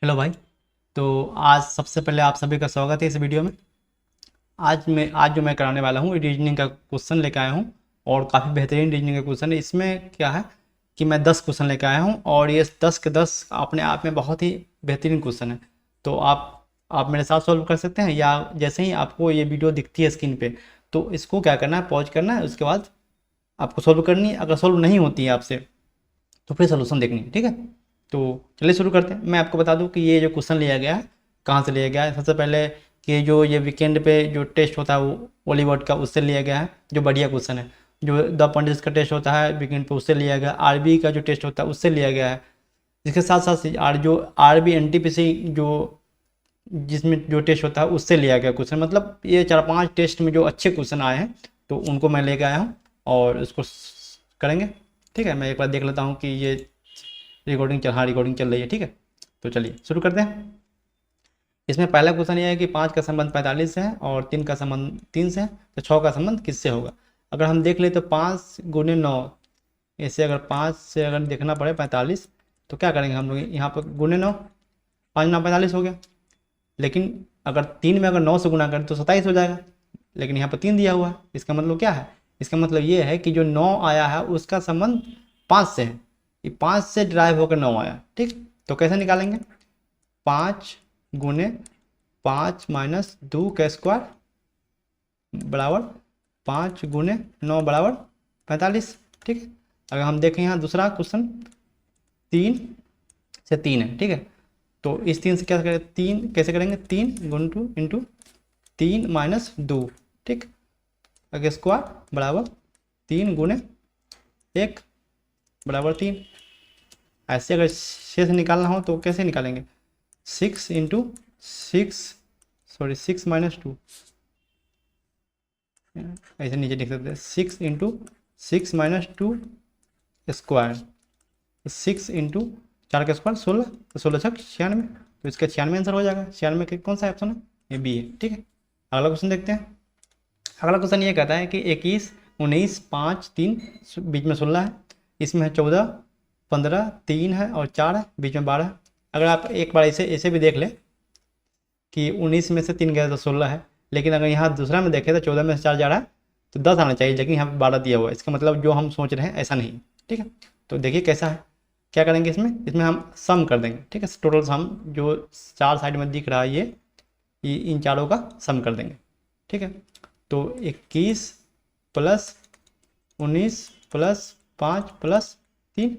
Hello भाई। तो आज सबसे पहले आप सभी का स्वागत है इस वीडियो में। आज जो मैं कराने वाला हूँ रीजनिंग का क्वेश्चन लेकर आया हूँ और काफ़ी बेहतरीन रीजनिंग का क्वेश्चन है। इसमें क्या है कि मैं 10 क्वेश्चन लेकर आया हूँ और ये 10 के 10 अपने आप में बहुत ही बेहतरीन क्वेश्चन है। तो आप मेरे साथ सॉल्व कर सकते हैं, या जैसे ही आपको ये वीडियो दिखती है स्क्रीन पे तो इसको क्या करना है, पॉज करना है, उसके बाद आपको सॉल्व करनी है। अगर सॉल्व नहीं होती है आपसे तो फिर सोल्यूशन देखनी है, ठीक है। तो चलिए शुरू करते हैं। मैं आपको बता दूं कि ये जो क्वेश्चन लिया गया है कहाँ से लिया गया है। सबसे पहले कि जो ये वीकेंड पे जो टेस्ट होता है वो ओलीवर्ड का, उससे लिया गया है, जो बढ़िया क्वेश्चन है। जो द पंडित का टेस्ट होता है वीकेंड पे, उससे लिया गया। आरबी का जो टेस्ट होता है उससे लिया गया है। इसके साथ साथ जो आरबी एनटीपीसी जो जिसमें जो टेस्ट होता है उससे लिया गया क्वेश्चन। मतलब ये 4-5 टेस्ट में जो अच्छे क्वेश्चन आए हैं तो उनको मैं लेके आया हूँ और उसको करेंगे। ठीक है, मैं एक बार देख लेता हूँ कि ये रिकॉर्डिंग चल रही है, ठीक है। तो चलिए शुरू करते हैं। इसमें पहला क्वेश्चन ये है कि 5 का संबंध 45 से है और 3 का संबंध 3 से है, तो 6 का संबंध किससे होगा। अगर हम देख ले तो 5 × 9, ऐसे अगर 5 से अगर देखना पड़े 45 तो क्या करेंगे हम लोग, यहाँ पर × 9, 5×9 = 45 हो गया। लेकिन अगर 3 में अगर 9 से गुना करें तो 27 हो जाएगा, लेकिन यहाँ पर 3 दिया हुआ है। इसका मतलब क्या है, इसका मतलब ये है कि जो 9 आया है उसका संबंध 5 से है। ये 5 से ड्राइव होकर 9 आया, ठीक। तो कैसे निकालेंगे, 5×5 - 2 का स्क्वायर बराबर 5×9 = 45, ठीक। अगर हम देखें यहाँ दूसरा क्वेश्चन 3 से 3 है, ठीक है। तो इस 3 से क्या करें, 3 कैसे करेंगे, 3 × 2 ठीक। अगर स्क्वायर बराबर 3×1 बराबर 3। ऐसे अगर शेष निकालना हो तो कैसे निकालेंगे, 6 × 6 ऐसे नीचे लिख सकते हैं, 6 × 6 - 2 स्क्वायर, 6 × 4 का स्क्वायर 16, तो 16×6 = 96। तो इसका 96 आंसर हो जाएगा। 96 के कौन सा ऑप्शन है, ये बी है, ठीक है। अगला क्वेश्चन देखते हैं। अगला क्वेश्चन ये कहता है कि 21, 19, 5, 3 बीच में 16 है, इसमें है 14, 15, 3 है और 4 है, बीच में 12 है। अगर आप एक बार ऐसे ऐसे भी देख लें कि 19 में से 3 गया तो 16 है, लेकिन अगर यहाँ दूसरा में देखें तो 14 में से 4 जा रहा है तो 10 आना चाहिए, लेकिन यहाँ पर 12 दिया हुआ है। इसका मतलब जो हम सोच रहे हैं ऐसा नहीं, ठीक है। तो देखिए कैसा है, क्या करेंगे इसमें, हम सम कर देंगे, ठीक है। टोटल सम जो 4 साइड में दिख रहा है ये इन चारों का सम कर देंगे, ठीक है। तो 21 + 19 + 5 + 3,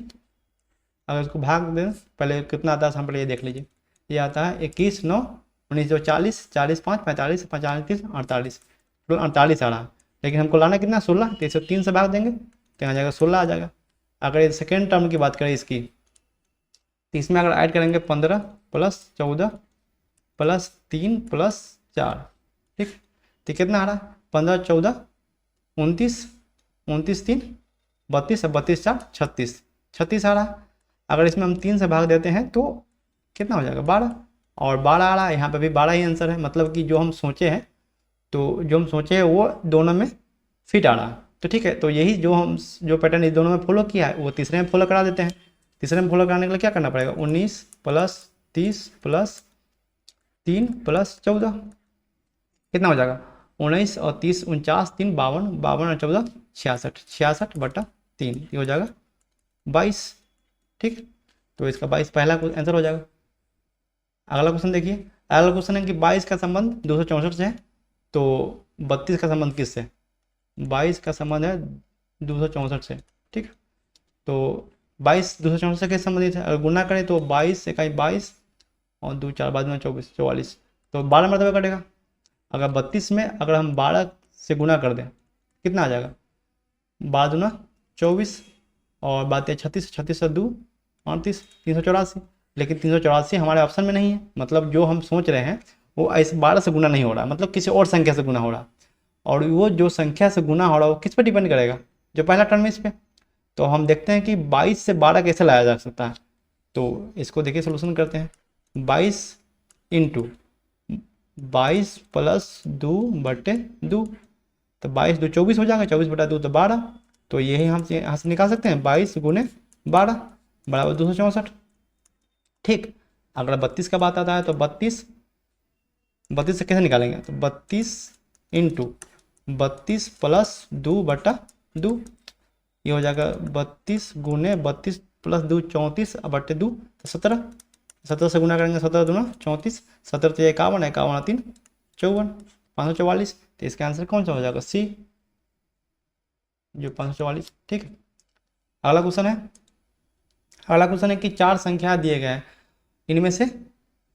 अगर इसको भाग दें पहले कितना आता है हम पहले ये देख लीजिए। ये आता है 21 × 9 = 19, 40, 40 × 5 = 45, 45 × 3 = 48, टोटल 48 आ रहा है। लेकिन हमको लाना कितना, 16, तो इसे 3 से भाग देंगे तो यहाँ जाएगा 16 आ जाएगा। अगर ये सेकेंड टर्म की बात करें इसकी, तो इसमें अगर ऐड करेंगे 15 + 14 + 3 + 4, ठीक। तो कितना आ रहा है, 15, 14, 29, 29, 3, 32, 32, 4, 36, 36 आ रहा है। अगर इसमें हम 3 से भाग देते हैं तो कितना हो जाएगा, 12, और 12 आ रहा है। यहाँ पे भी 12 ही आंसर है, मतलब कि जो हम सोचे हैं तो जो हम सोचे हैं वो दोनों में फिट आ रहा है। तो ठीक है, तो यही जो पैटर्न इस दोनों में फॉलो किया है वो तीसरे में फॉलो करा देते हैं। तीसरे में फॉलो कराने के लिए क्या करना पड़ेगा, 19 + 30 + 3 + 14 कितना हो जाएगा, 19 और 30, 49, 3, 52, 52 और 14, 66, 66/3, ये हो जाएगा 22, ठीक। तो इसका 22 पहला आंसर हो जाएगा। अगला क्वेश्चन देखिए। अगला क्वेश्चन है कि 22 का संबंध 264 से है, तो 32 का संबंध किससे, 22 का संबंध है 264 से, ठीक। तो 22 264 से कैसे संबंधित है, अगर गुना करें तो 22 × 22 और 2 4 बाद में 24, 44, तो 12 मरतबा कटेगा। अगर 32 में अगर हम 12 से गुना कर दें कितना आ जाएगा, 12 दूना 24 और बातें 36, 36 और 2 38, 384। लेकिन 384 हमारे ऑप्शन में नहीं है, मतलब जो हम सोच रहे हैं वो ऐसे 12 से गुना नहीं हो रहा, मतलब किसी और संख्या से गुना हो रहा। और वो जो संख्या से गुना हो रहा है वो किस पर डिपेंड करेगा, जो पहला टर्म है इस पर। तो हम देखते हैं कि 22 से 12 कैसे लाया जा सकता है। तो इसको देखिए सोल्यूशन करते हैं, 22 × 22 + 2/2, तो 22 2 24 हो जाएगा, 24/2 तो 12। तो यही हम यहाँ से निकाल सकते हैं, 22 × 12 = 264, ठीक। अगर 32 का बात आता है तो 32 से कैसे निकालेंगे, तो 32 इंटू 32 प्लस 2/2, ये हो जाएगा 32 गुने 32 प्लस 2 34 बटे 2 तो 17, 17 से गुना करेंगे 17 दूना 34, 17 तो 51, 51 3 54, 544, तो इसका आंसर कौन सा हो जाएगा, सी, जो 544। ठीक है, अगला क्वेश्चन है, अगला क्वेश्चन है कि 4 संख्या दिए गए हैं, इनमें से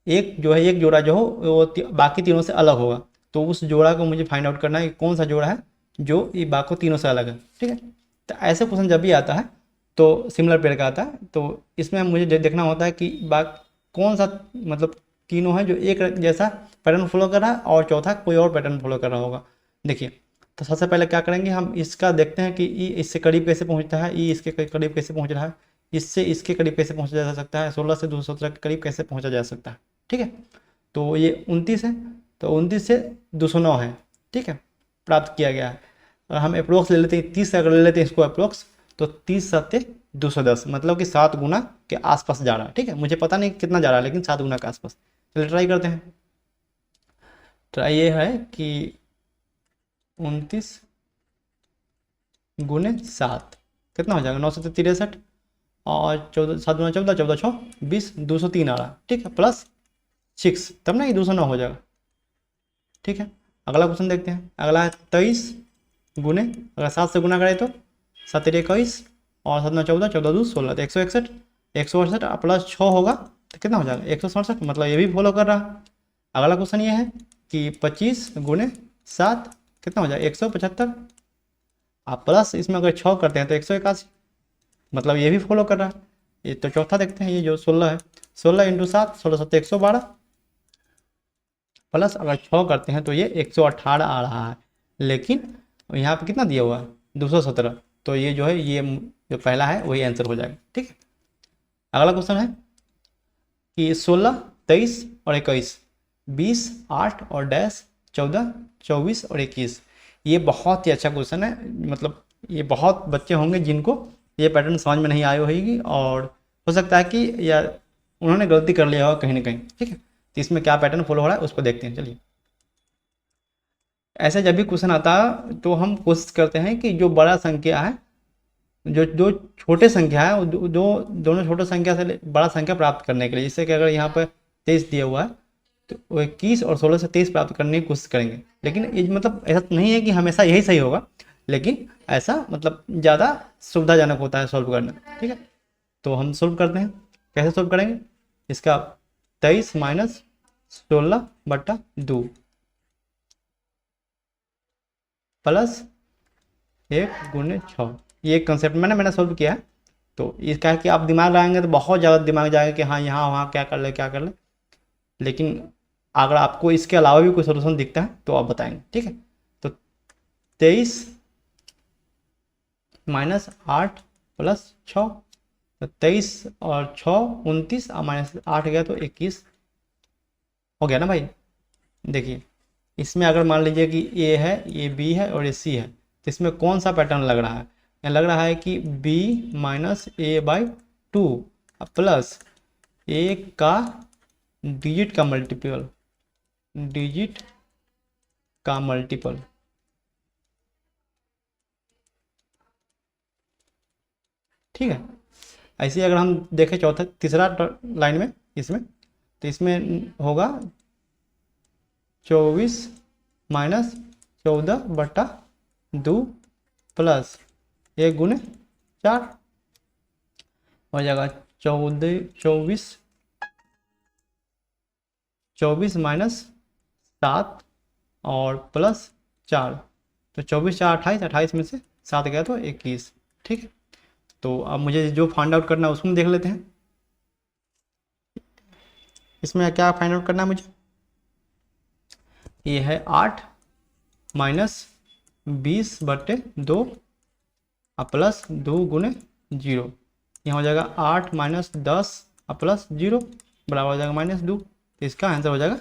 एक जो है, एक जोड़ा जो हो वो बाकी तीनों से अलग होगा, तो उस जोड़ा को मुझे फाइंड आउट करना है कि कौन सा जोड़ा है जो ये बाकी तीनों से अलग है। ठीक है, तो ऐसे क्वेश्चन जब भी आता है तो सिमिलर पेयर का आता है, तो इसमें मुझे देखना होता है कि कौन सा मतलब तीनों है जो एक जैसा पैटर्न फॉलो कर रहा है और चौथा कोई और पैटर्न फॉलो कर रहा होगा। देखिए, तो सबसे पहले क्या करेंगे, हम इसका देखते हैं कि ई इससे करीब कैसे पहुंचता है, ई इसके करीब कैसे पहुंच रहा है, इससे इसके करीब कैसे पहुंचा जा सकता है, 16 से 217 के करीब कैसे पहुंचा जा सकता है। ठीक है, तो ये 29 है, तो 29 से 209 है। ठीक है, प्राप्त किया गया है। और हम अप्रोक्स ले लेते हैं, 30 से अगर ले लेते हैं इसको अप्रोक्स, तो 30 सत्ते 210, मतलब कि 7 गुना के आसपास जा रहा है। ठीक है, मुझे पता नहीं कितना जा रहा है, लेकिन 7 गुना के आसपास। चलिए ट्राई करते हैं। ट्राई ये है कि 29 गुने 7 कितना हो जाएगा, 963, और 14 7 गुना 14, 14 6 20, 203 आ रहा है। ठीक है, प्लस 6, तब ना ये 209 हो जाएगा। ठीक है, अगला क्वेश्चन देखते हैं। अगला है 23 गुने, अगर 7 से गुना करें तो 7 21, और 7 14, 14 2 16, तो 161, 168 प्लस 6 होगा तो कितना हो जाएगा, 167, मतलब ये भी फॉलो कर रहा है। अगला क्वेश्चन ये है कि 25 गुने 7 कितना हो जाएगा, 175, आप प्लस इसमें अगर 6 करते हैं तो 181, मतलब ये भी फॉलो कर रहा है। ये तो चौथा देखते हैं, ये जो 16 है, 16 इंटू 7, 16 7 112, प्लस अगर 6 करते हैं तो ये 118 आ रहा है, लेकिन यहाँ पे कितना दिया हुआ है, 217, तो ये जो है, ये जो पहला है वही आंसर हो जाएगा। ठीक है, अगला क्वेश्चन है कि 16 23 और 21, 20 8 और डैश 14 24 और 21, ये बहुत ही अच्छा क्वेश्चन है। मतलब ये बहुत बच्चे होंगे जिनको ये पैटर्न समझ में नहीं आई होगी, और हो सकता है कि या उन्होंने गलती कर लिया होगा कहीं ना कहीं। ठीक है, तो इसमें क्या पैटर्न फॉलो हो रहा है उसको देखते हैं। चलिए, ऐसे जब भी क्वेश्चन आता है तो हम कोशिश करते हैं कि जो बड़ा संख्या है, जो जो छोटे संख्या है, दोनों छोटे संख्या से बड़ा संख्या प्राप्त करने के लिए, जैसे कि अगर यहाँ पर 23 दिया हुआ है तो 21 और 16 से 23 प्राप्त करने की कोशिश करेंगे। लेकिन ये मतलब ऐसा नहीं है कि हमेशा यही सही होगा, लेकिन ऐसा मतलब ज़्यादा सुविधाजनक होता है सॉल्व करना। ठीक है, तो हम सॉल्व करते हैं। कैसे सॉल्व करेंगे, इसका 23 माइनस 16/2 प्लस 1 गुने 6, ये कंसेप्ट मैंने सॉल्व किया है। तो इसका है कि आप दिमाग लगाएंगे तो बहुत ज़्यादा दिमाग जाएगा कि हाँ यहाँ वहाँ क्या कर ले क्या कर ले, लेकिन अगर आपको इसके अलावा भी कोई सोल्यूशन दिखता है तो आप बताएंगे। ठीक है, तो 23 माइनस 8 प्लस 6, तो 23 और 6 29, और माइनस 8 गया तो 21 हो गया ना भाई। देखिए, इसमें अगर मान लीजिए कि ए है, ये बी है और ये सी है, तो इसमें कौन सा पैटर्न लग रहा है, यहाँ लग रहा है कि बी माइनस a/2 प्लस ए का डिजिट का मल्टीपल, डिजिट का मल्टीपल। ठीक है, ऐसे अगर हम देखें चौथा तीसरा लाइन में, इसमें तो इसमें होगा 24 माइनस 14/2 प्लस 1 गुने 4 हो जाएगा 24 माइनस 7 और प्लस 4, तो 24 4 28, 28 में से 7 गया तो 21। ठीक है, तो अब मुझे जो फाइंड आउट करना है उसमें देख लेते हैं। इसमें क्या फाइंड आउट करना है मुझे, ये है 8 माइनस 20/2 प्लस 2 गुने 0, यहाँ हो जाएगा 8 माइनस 10 प्लस 0 बराबर हो जाएगा -2, तो इसका आंसर हो जाएगा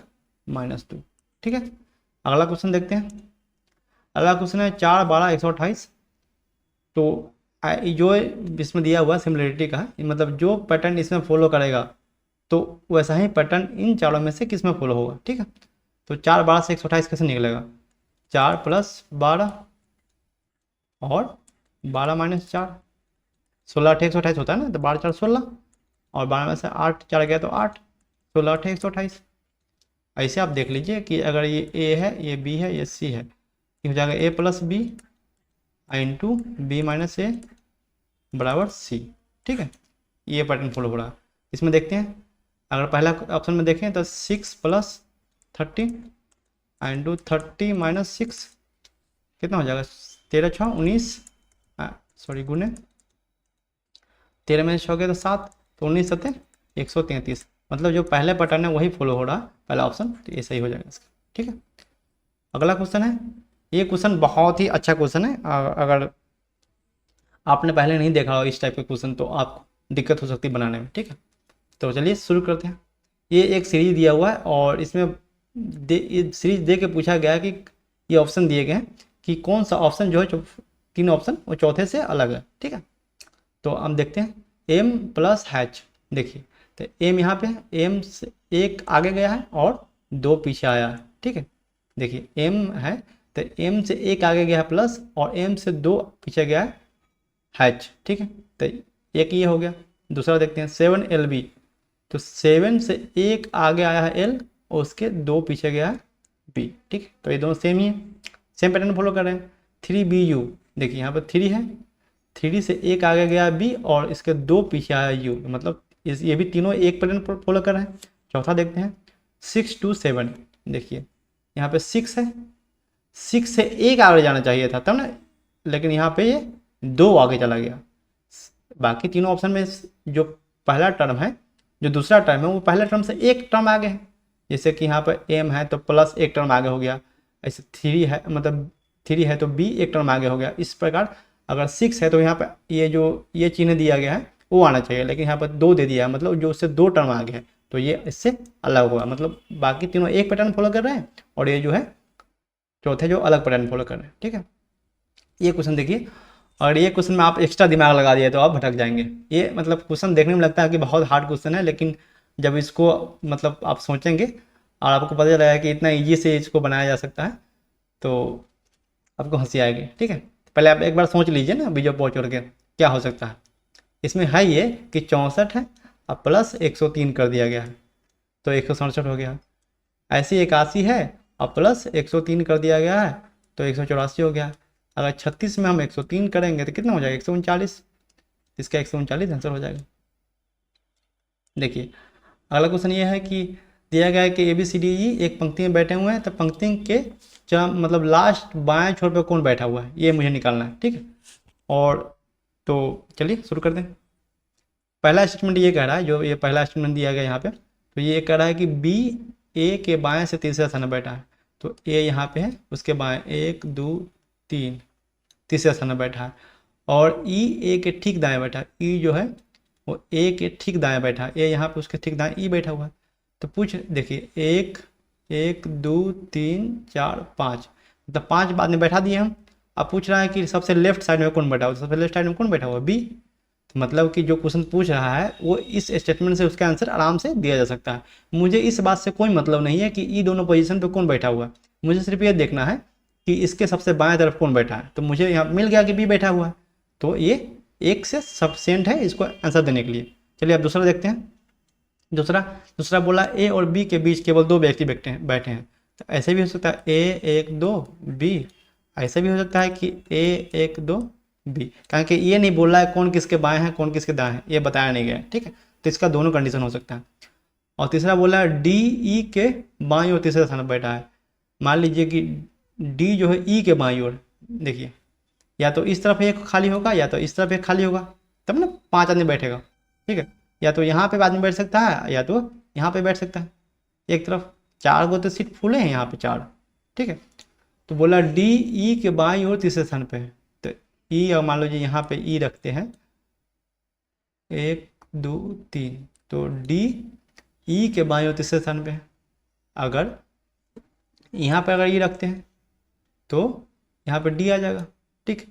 -2। ठीक है, अगला क्वेश्चन देखते हैं। अगला क्वेश्चन है 4 12 128, तो जो इसमें दिया हुआ सिमिलरिटी का है, मतलब जो पैटर्न इसमें फॉलो करेगा तो वैसा ही पैटर्न इन चारों में से किस में फॉलो होगा, ठीक है। तो 4 12 से 128 कैसे निकलेगा, 4 + 12 और 12 - 4, 16 8 128 होता है ना, तो 12 4 16 और 12 में से 8 4 गया तो 8, 16 8 128। ऐसे आप देख लीजिए कि अगर ये ए है, ये बी है, ये सी है, ये हो जाएगा ए + बी इंटू बी - ए बराबर सी, ठीक है। ये पैटर्न फॉलो हो रहा है। इसमें देखते हैं, अगर पहला ऑप्शन में देखें तो 6 + 30 इंटू 30 - 6 कितना हो जाएगा, 13 6 19, सॉरी गुने 13 में 6 गया तो 7, तो 19 7 133। मतलब जो पहले पैटर्न है वही फॉलो हो रहा है, पहला ऑप्शन, तो ये सही हो जाएगा इसका, ठीक है। अगला क्वेश्चन है, ये क्वेश्चन बहुत ही अच्छा क्वेश्चन है। अगर आपने पहले नहीं देखा हो इस टाइप के क्वेश्चन तो आपको दिक्कत हो सकती है बनाने में, ठीक है। तो चलिए शुरू करते हैं। ये एक सीरीज दिया हुआ है और इसमें ये सीरीज दे के पूछा गया है कि ये ऑप्शन दिए गए हैं कि कौन सा ऑप्शन जो है, तीन ऑप्शन वो चौथे से अलग है, ठीक है। तो हम देखते हैं m + h, देखिए तो m यहाँ पे m से एक आगे गया है और 2 पीछे आया है, ठीक है। देखिए m है तो m से एक आगे गया है प्लस और m से 2 पीछे गया है h, ठीक है। तो एक ये हो गया। दूसरा देखते हैं 7LB, तो 7 से एक आगे आया है l और उसके 2 पीछे गया है b, ठीक है। तो ये दोनों सेम ही है, सेम पैटर्न फॉलो कर रहे हैं। 3BU, देखिए यहाँ पर 3 है, 3 से एक आगे गया बी और इसके 2 पीछे आया यू, मतलब ये भी तीनों एक पैटर्न फॉलो कर रहे हैं। चौथा देखते हैं 6 to 7, देखिए यहाँ पे 6 है, 6 से एक आगे जाना चाहिए था तब ना, लेकिन यहाँ पे ये 2 आगे चला गया। बाकी तीनों ऑप्शन में जो पहला टर्म है, जो दूसरा टर्म है वो पहले टर्म से एक टर्म आगे है। जैसे कि यहाँ पर m है तो प्लस एक टर्म आगे हो गया, ऐसे 3 है, मतलब 3 है तो b एक टर्म आगे हो गया। इस प्रकार अगर 6 है तो यहाँ पर ये जो ये चिन्ह दिया गया है वो आना चाहिए, लेकिन यहाँ पर 2 दे दिया है, मतलब जो उससे 2 टर्म आगे है, तो ये इससे अलग होगा। मतलब बाकी तीनों एक पैटर्न फॉलो कर रहे हैं और ये जो है चौथे जो अलग पैटर्न फॉलो कर रहे हैं, ठीक है। ये क्वेश्चन देखिए, और ये क्वेश्चन में आप एक्स्ट्रा दिमाग लगा दिए तो आप भटक जाएंगे। ये मतलब क्वेश्चन देखने में लगता है कि बहुत हार्ड क्वेश्चन है, लेकिन जब इसको मतलब आप सोचेंगे और आपको पता चलेगा कि इतना ईजी से इसको बनाया जा सकता है तो आपको हंसी आएगी, ठीक है। पहले आप एक बार सोच लीजिए ना बीजों पहुँच के क्या हो सकता है। इसमें है ये कि 64 है और प्लस 103 कर दिया गया है तो 167 हो गया। ऐसी 81 है और प्लस 103 कर दिया गया है तो 184 हो गया। अगर 36 में हम 103 करेंगे तो कितना हो जाएगा, 139। इसका 139 आंसर हो जाएगा। देखिए अगला क्वेश्चन ये है कि दिया गया है कि ABCDE एक पंक्ति में बैठे हुए हैं, तो पंक्ति के मतलब लास्ट बाएं छोर पे कौन बैठा हुआ है ये मुझे निकालना है, ठीक है। और तो चलिए शुरू कर दें। पहला स्टेटमेंट ये कह रहा है, जो ये पहला स्टेटमेंट दिया गया यहाँ पे, तो ये कह रहा है कि B A के बाएं से तीसरे स्थान पर बैठा है, तो A यहाँ पे है, उसके बाएं 1 2 3 तीसरे स्थान पर बैठा है, और E A के ठीक दाएं बैठा है। E जो है वो A के ठीक दाएं बैठा है, A यहाँ पे उसके ठीक दाएं E बैठा हुआ है। तो पूछ देखिए 1 1 2 3 4 5, मतलब 5 बाद में बैठा दिए हम। अब पूछ रहा है कि सबसे लेफ्ट साइड में कौन बैठा हुआ है, सबसे लेफ्ट साइड में कौन बैठा हुआ है, B। तो मतलब कि जो क्वेश्चन पूछ रहा है वो इस स्टेटमेंट से उसका आंसर आराम से दिया जा सकता है। मुझे इस बात से कोई मतलब नहीं है कि ई दोनों पोजीशन पे कौन बैठा हुआ है, मुझे सिर्फ ये देखना है कि इसके सबसे बाएं तरफ कौन बैठा है। तो मुझे यहाँ मिल गया कि बी बैठा हुआ है, तो ये एक से सफिशिएंट है इसको आंसर देने के लिए। चलिए अब दूसरा देखते हैं। दूसरा बोला ए और बी के बीच केवल 2 व्यक्ति बैठे हैं। तो ऐसे भी हो सकता है ए 1 2 बी, ऐसे भी हो सकता है कि ए 1 2 बी, कारण कि ये नहीं बोल रहा है कौन किसके बाएं हैं कौन किसके दाएं हैं, ये बताया नहीं गया, ठीक है। तो इसका दोनों कंडीशन हो सकता है। और तीसरा बोला है डी ई के बाईं ओर तीसरे स्थान पर बैठा है। मान लीजिए कि डी जो है ई के बाईं ओर, देखिए या तो इस तरफ एक खाली होगा या तो इस तरफ एक खाली होगा, तब ना 5 आदमी बैठेगा, ठीक है। या तो यहाँ पे आदमी बैठ सकता है या तो यहाँ पे बैठ सकता है एक तरफ। 4 को तो सीट फुले हैं यहाँ पे 4, ठीक है। तो बोला डी ई के बाईं ओर तीसरे स्थान पे है, तो ई और मान लीजिए यहाँ पे ई रखते हैं 1 2 3, तो डी ई के बाईं ओर तीसरे स्थान पे है। अगर यहाँ पे अगर ई रखते हैं तो यहाँ पे डी आ जाएगा, ठीक।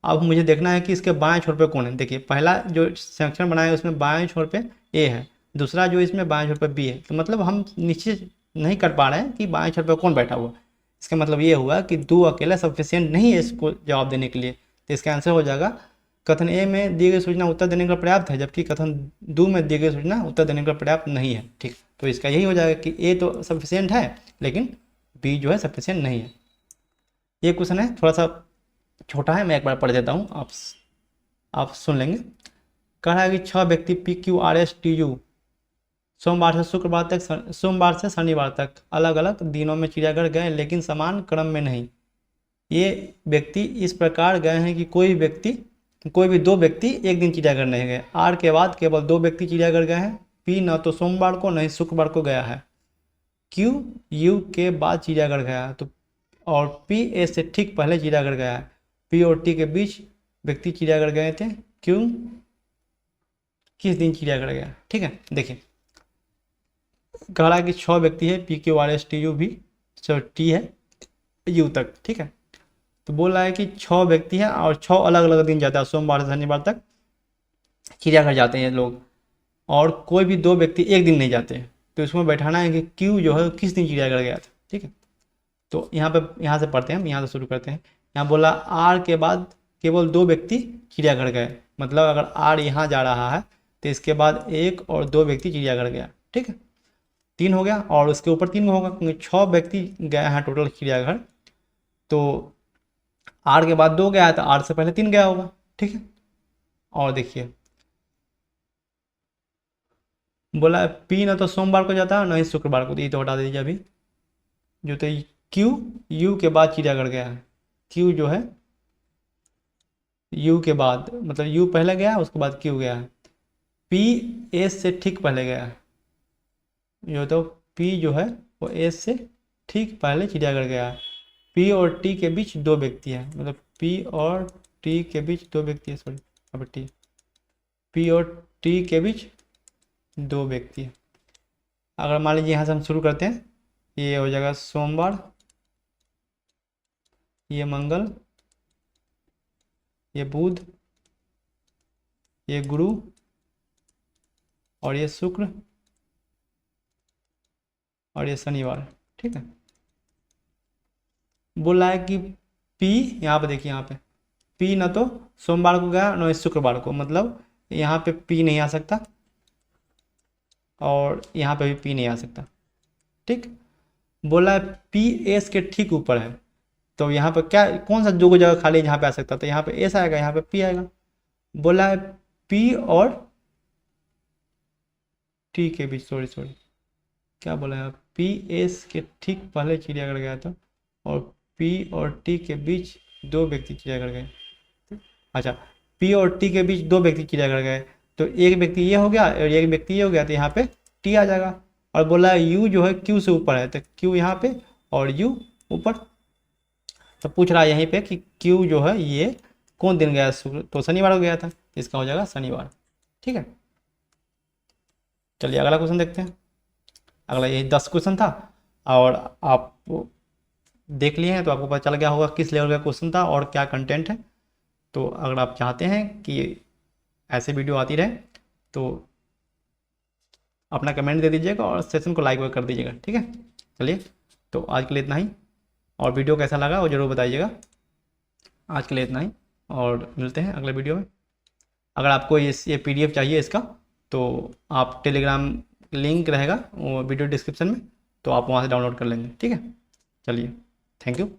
अब मुझे देखना है कि इसके बाएं छोर पे कौन है। देखिए पहला जो सेक्शन बनाया है उसमें बाएं छोर पे ए है दूसरा जो इसमें बाएं छोर पर बी है, तो मतलब हम निश्चित नहीं कर पा रहे हैं कि बाएं छोर पर कौन बैठा हुआ। इसका मतलब ये हुआ कि दो अकेला सफिशियंट नहीं है इसको जवाब देने के लिए। तो इसका आंसर हो जाएगा कथन ए में दी गई सूचना उत्तर देने का पर्याप्त है, जबकि कथन दो में दी गई सूचना उत्तर देने का पर्याप्त नहीं है। ठीक, तो इसका यही हो जाएगा कि ए तो सफिशियंट है लेकिन बी जो है सफिशियंट नहीं है। ये क्वेश्चन है थोड़ा सा छोटा है, मैं एक बार पढ़ देता हूँ, आप सुन लेंगे। कह रहा है कि 6 व्यक्ति PQRSTU सोमवार से शनिवार तक अलग अलग दिनों में चिड़ियाघर गए, लेकिन समान क्रम में नहीं। ये व्यक्ति इस प्रकार गए हैं कि कोई भी दो व्यक्ति एक दिन चिड़ियाघर नहीं गए। आर के बाद केवल 2 व्यक्ति चिड़ियाघर गए हैं। पी न तो सोमवार को न ही शुक्रवार को गया है। क्यू यू के बाद चिड़ियाघर गया है, तो और पी ए से ठीक पहले चिड़ियाघर गया है। पी और टी के बीच व्यक्ति चिड़ियाघर गए थे। क्यू किस दिन चिड़ियाघर गया? ठीक है, देखिए कह रहा है कि 6 व्यक्ति है, PQRSTU भी टी है यू तक। ठीक है, तो बोल रहा है कि 6 व्यक्ति हैं और 6 अलग अलग दिन जाता है, सोमवार से शनिवार तक चिड़ियाघर जाते हैं लोग, और कोई भी 2 व्यक्ति एक दिन नहीं जाते हैं। तो इसमें बैठाना है कि क्यू जो है किस दिन चिड़ियाघर गया था। ठीक है, तो यहाँ से पढ़ते हैं, हम यहाँ से शुरू करते हैं। यहाँ बोला आर के बाद केवल 2 व्यक्ति चिड़ियाघर गए, मतलब अगर आर यहाँ जा रहा है तो इसके बाद 1 और 2 व्यक्ति चिड़ियाघर गया। ठीक है, 3 हो गया और उसके ऊपर 3 होगा क्योंकि 6 व्यक्ति गए हैं टोटल चिड़ियाघर। तो आर के बाद 2 गया है तो आर से पहले 3 गया होगा। ठीक है, और देखिए बोला पी ना तो सोमवार को जाता है ना ही शुक्रवार को, तो ये तो हटा दीजिए अभी। जो तो क्यू यू के बाद चिड़ियाघर गया है। क्यू जो है यू के बाद, मतलब यू पहले गया उसके बाद क्यू गया है। पी एस से ठीक पहले गया है। जो तो पी जो है वो एस से ठीक पहले चिड़ियाघर गया है। पी और टी के बीच 2 व्यक्ति हैं, मतलब पी और टी के बीच 2 व्यक्ति है, सॉरी अब टी, पी और टी के बीच 2 व्यक्ति है। अगर मान लीजिए यहाँ से हम शुरू करते हैं, ये हो जाएगा सोमवार, ये मंगल, ये बुध, ये गुरु और ये शुक्र और ये शनिवार। ठीक है, बोला है कि P यहाँ पे देखिए, यहाँ पे P ना तो सोमवार को गया ना शुक्रवार को, मतलब यहाँ पे P नहीं आ सकता और यहाँ पे भी P नहीं आ सकता। ठीक, बोला है P S के ठीक ऊपर है, तो यहाँ पे क्या कौन सा दो जगह खाली यहाँ पे आ सकता, तो यहाँ पे S आएगा, यहाँ पे P आएगा। बोला है P और T के बीच, सॉरी क्या बोला है, P S के ठीक पहले चिड़ियाघर गया था और P और T के बीच 2 व्यक्ति चिड़ियाघर गए। अच्छा, P और T के बीच 2 व्यक्ति चिड़ियाघर गए, तो एक व्यक्ति ये हो गया और एक व्यक्ति ये हो गया, तो यहाँ पे T आ जाएगा। और बोला है U जो है Q से ऊपर है, तो Q यहाँ पे और U ऊपर। तो पूछ रहा है यहीं पे कि Q जो है ये कौन दिन गया, तो शनिवार को गया था, इसका हो जाएगा शनिवार। ठीक है, चलिए अगला क्वेश्चन देखते हैं। अगला यही 10 क्वेश्चन था और आप देख लिए हैं तो आपको पता चल गया होगा किस लेवल का क्वेश्चन था और क्या कंटेंट है। तो अगर आप चाहते हैं कि ऐसे वीडियो आती रहे तो अपना कमेंट दे दीजिएगा और सेशन को लाइक कर दीजिएगा। ठीक है, चलिए तो आज के लिए इतना ही, और वीडियो कैसा लगा वो ज़रूर बताइएगा। आज के लिए इतना ही और मिलते हैं अगले वीडियो में। अगर आपको ये PDF चाहिए इसका, तो आप टेलीग्राम लिंक रहेगा वो वीडियो डिस्क्रिप्शन में, तो आप वहाँ से डाउनलोड कर लेंगे। ठीक है, चलिए थैंक यू।